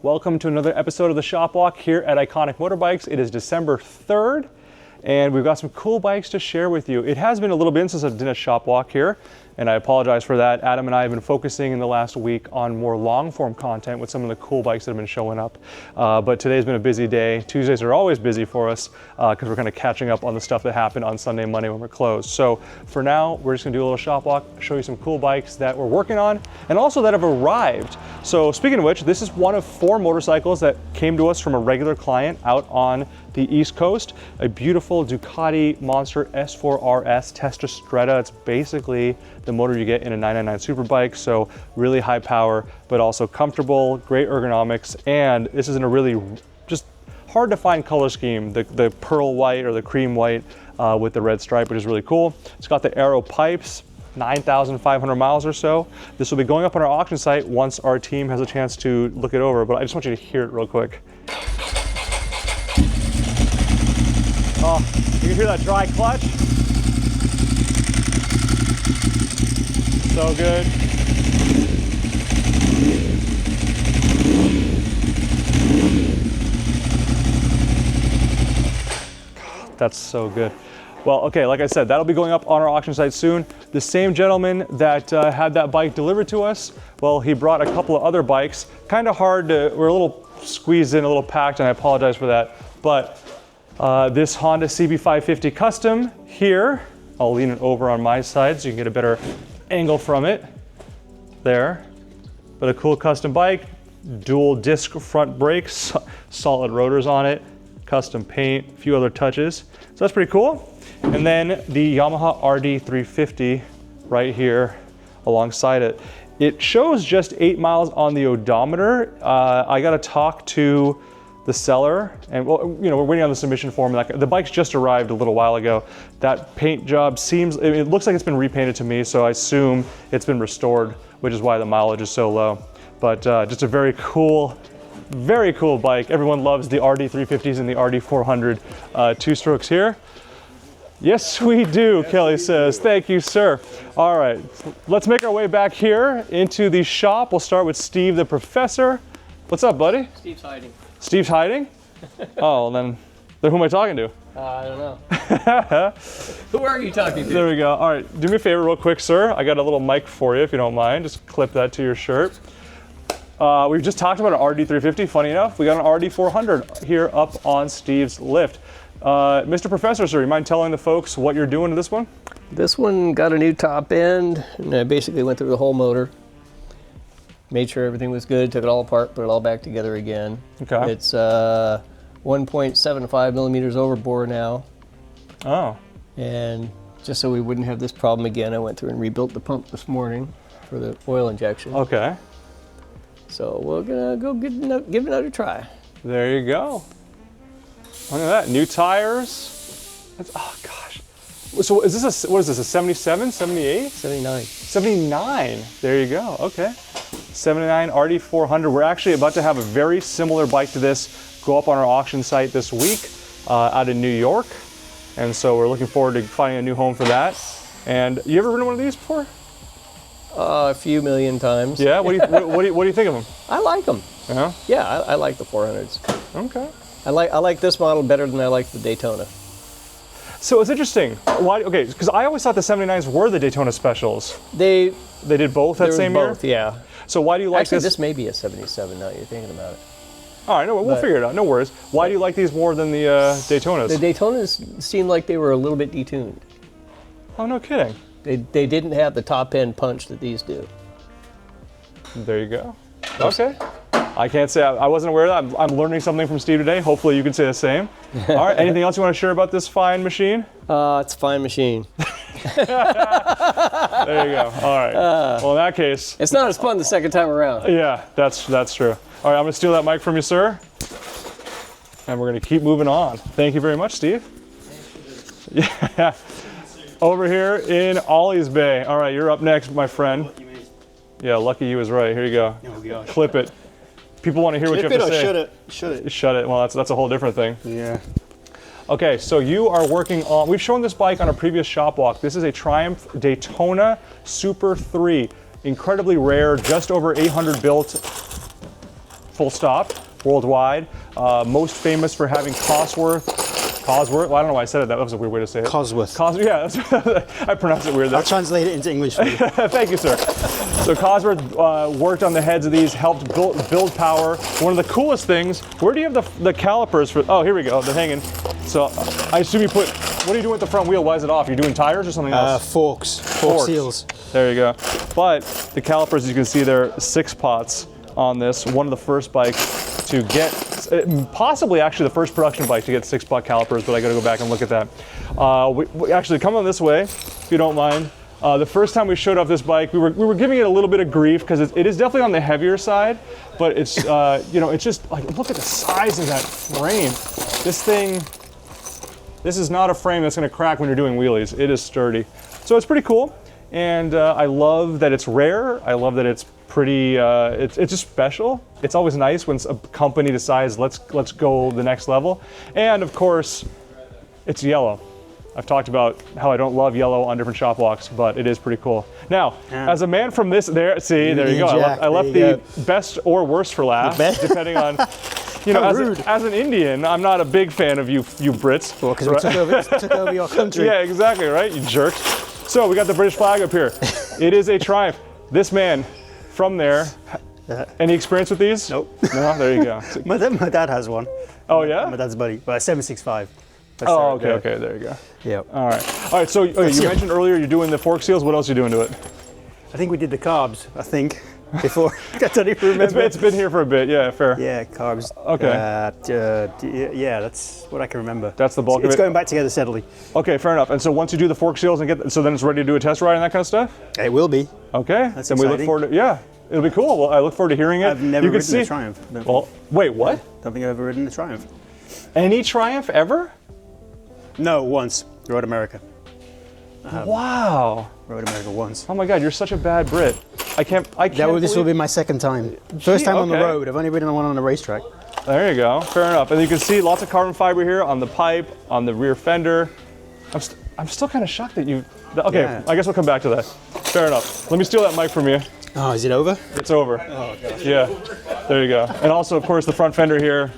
Welcome to another episode of the Shop Walk here at Iconic Motorbikes. It is December 3rd, and we've got some cool bikes to share with you. It has been a little bit since I've done a Shop Walk here, and I apologize for that. Adam and I have been focusing in the last week on more long-form content with some of the cool bikes that have been showing up. But today's been a busy day. Tuesdays are always busy for us because we're kind of catching up on the stuff that happened on Sunday, Monday when we're closed. So for now, we're just gonna do a little Shop Walk, show you some cool bikes that we're working on and also that have arrived. So speaking of which, this is one of 4 motorcycles that came to us from a regular client out on the East Coast. A beautiful Ducati Monster S4RS Testa Stretta. It's basically the motor you get in a 999 Superbike, so really high power, but also comfortable, great ergonomics, and this is in a really just hard to find color scheme, the pearl white or the cream white with the red stripe, which is really cool. It's got the aero pipes, 9,500 miles or so. This will be going up on our auction site once our team has a chance to look it over, but I just want you to hear it real quick. Oh, you can hear that dry clutch? So good. God, that's so good. Well, okay, like I said, that'll be going up on our auction site soon. The same gentleman that had that bike delivered to us, well, he brought a couple of other bikes. Kind of hard to, we're a little squeezed in, a little packed, and I apologize for that. But this Honda CB550 Custom here, I'll lean it over on my side so you can get a better angle from it. There. But a cool custom bike, dual disc front brakes, solid rotors on it, custom paint, a few other touches. So that's pretty cool. And then the Yamaha RD350 right here alongside it. It shows just 8 miles on the odometer. I got to talk to the seller, and well, you know, we're waiting on the submission form. The bike's just arrived a little while ago. That paint job seems, it looks like it's been repainted to me, so I assume it's been restored, which is why the mileage is so low. But just a very cool bike. Everyone loves the RD350s and the RD400 two-strokes here. Yes, we do, yes, Kelly says. Thank you, sir. All right, let's make our way back here into the shop. We'll start with Steve, the professor. What's up, buddy? Steve's hiding. Steve's hiding? Oh, then who am I talking to? I don't know. Who are you talking to? There we go. All right, do me a favor real quick, sir. I got a little mic for you if you don't mind. Just clip that to your shirt. We've just talked about an RD350. Funny enough, we got an RD400 here up on Steve's lift. Mr. Professor, sir, you mind telling the folks what you're doing to this one? This one got a new top end, and I basically went through the whole motor. Made sure everything was good, took it all apart, put it all back together again. Okay. It's 1.75 millimeters overbore now. Oh. And just so we wouldn't have this problem again, I went through and rebuilt the pump this morning for the oil injection. Okay. So we're gonna go give it another try. There you go. Look at that, new tires. Oh gosh. So is this what is this, a 77, 78? 79. 79, there you go, okay. 79 RD400. We're actually about to have a very similar bike to this go up on our auction site this week out in New York. And so we're looking forward to finding a new home for that. And you ever ridden one of these before? A few million times. Yeah, what do you think of them? I like them. Yeah? Yeah, I like the 400s. Okay. I like this model better than I like the Daytona. So it's interesting. Why? Okay, because I always thought the 79s were the Daytona specials. They did both that same year? Both, yeah. So why do you like Actually, this? this may be a 77 now you're thinking about it. All right, no, we'll figure it out. No worries. Why do you like these more than the Daytonas? The Daytonas seemed like they were a little bit detuned. Oh, no kidding. They didn't have the top end punch that these do. There you go. Okay. I can't say I wasn't aware of that. I'm learning something from Steve today. Hopefully you can say the same. All right, anything else you want to share about this fine machine? It's a fine machine. There you go. All right. Well, in that case. It's not as fun the second time around. Yeah, that's true. All right, I'm going to steal that mic from you, sir. And we're going to keep moving on. Thank you very much, Steve. Yeah. Over here in Ollie's Bay. All right, you're up next, my friend. Yeah, lucky you is right. Here you go. Oh, gosh. Clip it. People want to hear what you have to say. Shut it. Shut it. Shut it. Well, that's a whole different thing. Yeah. Okay, so you are working on, we've shown this bike on a previous shop walk. This is a Triumph Daytona Super 3. Incredibly rare, just over 800 built. full stop, worldwide. Most famous for having Cosworth. Well, I don't know why I said it. That was a weird way to say it. Cosworth. Yeah, I pronounced it weird there. I'll translate it into English for you. Thank you, sir. So Cosworth worked on the heads of these, helped build power. One of the coolest things, where do you have the calipers for? Oh, here we go, they're hanging. So I assume you put, what are you doing with the front wheel? Why is it off? You're doing tires or something else? Forks seals. There you go. But the calipers, as you can see, there are 6 pots on this. One of the first bikes to get, possibly actually the first production bike to get 6-pot calipers, but I gotta go back and look at that. We actually, come on this way, if you don't mind. The first time we showed off this bike, we were giving it a little bit of grief because it is definitely on the heavier side, but it's, you know, it's just like, look at the size of that frame. This is not a frame that's gonna crack when you're doing wheelies. It is sturdy. So it's pretty cool. And I love that it's rare. I love that it's pretty, it's just special. It's always nice when a company decides, let's go the next level. And of course, it's yellow. I've talked about how I don't love yellow on different shop walks, but it is pretty cool. Now, as a man from there you go. I left the best or worst for last, depending on, you know, as an Indian, I'm not a big fan of you Brits. Well, because we took over your country. Yeah, exactly, right, you jerks. So we got the British flag up here. It is a Triumph. This man from there, any experience with these? Nope. No, there you go. my dad has one. Oh yeah? My dad's buddy, but a 765. Oh, okay, there you go. Yep. All right, so you mentioned earlier you're doing the fork seals. What else are you doing to it? I think we did the carbs, before. I don't even remember. It's been here for a bit, yeah, fair. Yeah, carbs. Okay. Yeah, that's what I can remember. That's the bulk of it? It's going back together steadily. Okay, fair enough. And so once you do the fork seals and so then it's ready to do a test ride and that kind of stuff? It will be. Okay, That's then exciting. we look forward to, yeah, it'll be cool. Well, I look forward to hearing it. I've never ridden a Triumph. Well, wait, what? Don't think I've ever ridden a Triumph. Any Triumph ever? No, once. Road America. Wow. Road America once. Oh my God, you're such a bad Brit. I can't This will be my second time. First time on the okay. road. I've only ridden one on the racetrack. There you go, fair enough. And you can see lots of carbon fiber here on the pipe, on the rear fender. I'm still kind of shocked that okay, yeah. I guess we'll come back to that. Fair enough. Let me steal that mic from you. Oh, is it over? It's over. Oh, gosh. Yeah, there you go. And also, of course, the front fender here.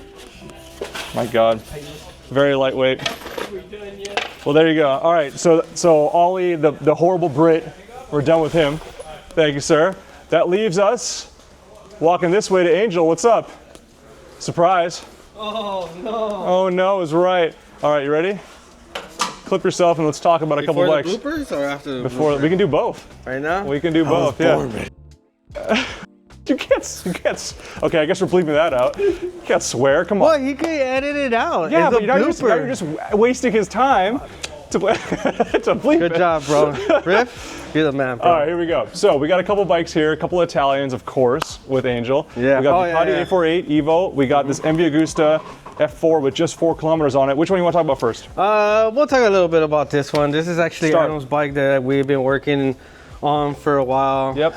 My God, very lightweight. Well, there you go. All right, so Ollie, the horrible Brit, we're done with him. Thank you, sir. That leaves us walking this way to Angel. What's up? Surprise. Oh no. Oh no is right. All right, you ready? Clip yourself and let's talk about a couple bikes. Before the bloopers or after the Before bloopers? we can do both. Right now? We can do both, yeah. You can't. Okay, I guess we're bleeping that out. You can't swear. Come on. Well, he could edit it out. Yeah, it's but you're just wasting his time to bleep Good it. job, bro. Riff, you're the man, bro. All right, here we go. So we got a couple bikes here, a couple Italians, of course, with Angel. Yeah. We got the Ducati A48 Evo. We got this MV Agusta F4 with just 4 kilometers on it. Which one do you want to talk about first? We'll talk a little bit about this one. This is actually Adam's bike that we've been working on for a while. Yep.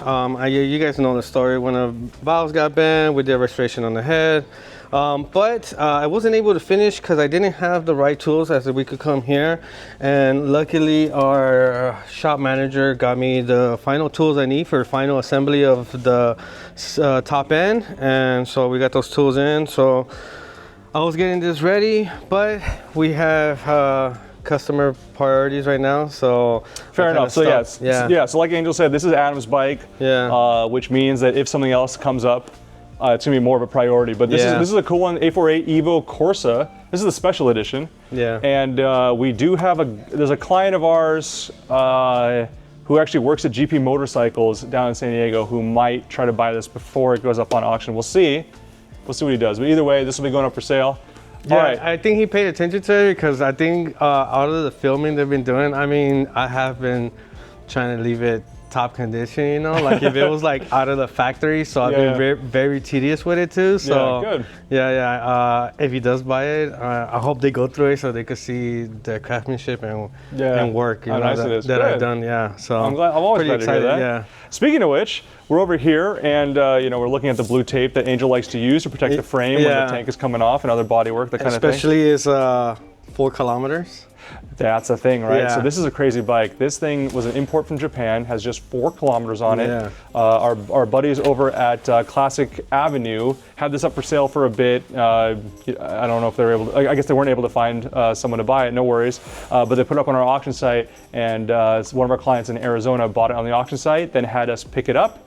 You guys know the story. When the valves got bent, we did restoration on the head. But I wasn't able to finish because I didn't have the right tools as we could come here. And luckily our shop manager got me the final tools I need for final assembly of the top end. And so we got those tools in. So I was getting this ready, but we have customer priorities right now, so fair enough. So yeah. So like Angel said, this is Adam's bike. Yeah. Which means that if something else comes up, it's gonna be more of a priority. But this is a cool one, A48 Evo Corsa. This is the special edition. Yeah. And we do have there's a client of ours who actually works at GP Motorcycles down in San Diego who might try to buy this before it goes up on auction. We'll see. We'll see what he does. But either way, this will be going up for sale. Yeah, all right. I think he paid attention to it because I think out of the filming they've been doing, I mean, I have been trying to leave it top condition, you know, like if it was like out of the factory. So I've been very, very tedious with it too. So good. If he does buy it, I hope they go through it so they could see the craftsmanship and work that I've done. Yeah, so I'm always glad to hear that. Yeah. Speaking of which, we're over here and we're looking at the blue tape that Angel likes to use to protect the frame when the tank is coming off and other body work, that kind of thing. Especially is 4 kilometers. That's a thing, right? Yeah. So this is a crazy bike. This thing was an import from Japan, has just 4 kilometers on it. Yeah. Our buddies over at Classic Avenue had this up for sale for a bit. I don't know if they were able to, I guess they weren't able to find someone to buy it, no worries. But they put it up on our auction site, and one of our clients in Arizona bought it on the auction site, then had us pick it up.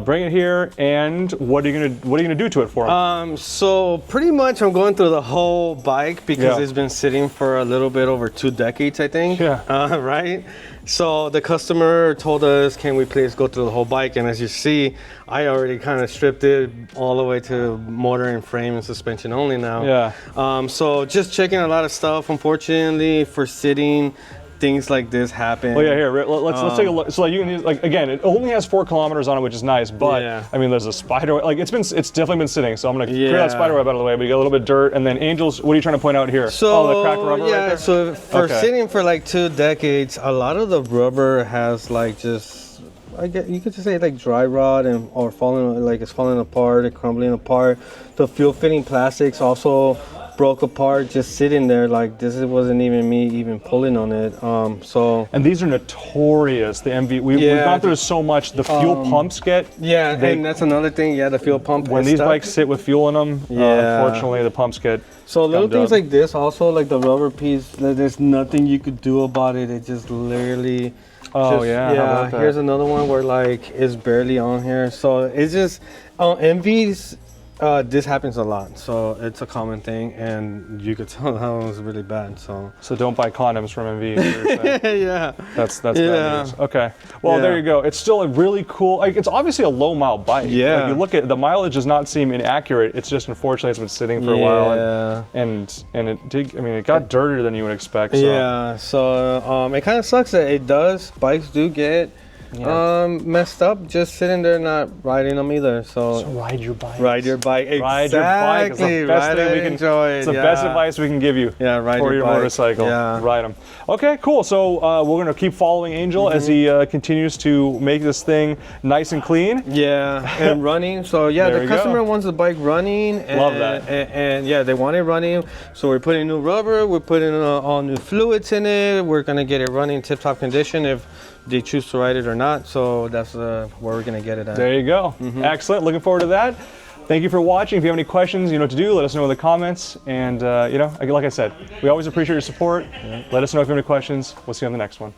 Bring it here, and what are you gonna do to it for them? So pretty much I'm going through the whole bike because Yeah. it's been sitting for a little bit over 2 decades, I think. Yeah. Right? So the customer told us, can we please go through the whole bike? And as you see, I already kind of stripped it all the way to motor and frame and suspension only now. Yeah. So just checking a lot of stuff. Unfortunately, for sitting, things like this happen. Well, yeah, here, let's take a look. So like you can use, like, again, it only has 4 kilometers on it, which is nice, but Yeah. I mean, there's a spider, like it's definitely been sitting, so I'm gonna clear Yeah. that spider web out of the way, but you got a little bit of dirt, and then Angels, what are you trying to point out here? So, oh, the cracked rubber yeah, right there? so for Okay. sitting for like 2 decades, a lot of the rubber has like just, I guess you could just say like dry rot or falling, like it's falling apart, it's crumbling apart. The fuel fitting plastics also broke apart just sitting there. Like this wasn't even me even pulling on it. So And these are notorious, the MV, we've Yeah. gone through so much, the fuel pumps get, yeah, They- and that's another thing. Yeah, the fuel pump. when is these stuck. bikes sit with fuel in them, Yeah. unfortunately the pumps get So little gummed things up. like this, also like the rubber piece, there's nothing you could do about it. It just literally. Oh, yeah, how about that? Here's another one where like it's barely on here. So it's just MVs. This happens a lot, so it's a common thing, and you could tell that one was really bad. So don't buy condoms from MV. yeah, That's Yeah. bad news. Okay. Well, there Yeah. you go. It's still a really cool. Like, it's obviously a low mile bike. Yeah. Like, you look at the mileage does not seem inaccurate. It's just unfortunately it's been sitting for a while, Yeah. and it did. I mean, it got dirtier than you would expect. So. Yeah, so it kind of sucks that it does. Bikes do get messed up just sitting there not riding them either. So Ride your bike. ride your bike. Ride your bike. It's the Exactly. best Ride thing we it, can. enjoy it. It's the yeah. best advice we can give you. Yeah, ride for your your bike. motorcycle. Yeah. Ride them. Okay, cool. So we're gonna keep following Angel as he continues to make this thing nice and clean. Yeah, and running. So yeah, There the we go. customer wants the bike running. And, Love that. And yeah, they want it running. So we're putting new rubber. We're putting all new fluids in it. We're gonna get it running tip-top condition if they choose to ride it or not. So that's where we're gonna get it at. There you go. Excellent. Looking forward to that. Thank you for watching. If you have any questions, you know what to do. Let us know in the comments. And, like I said, we always appreciate your support. Let us know if you have any questions. We'll see you on the next one.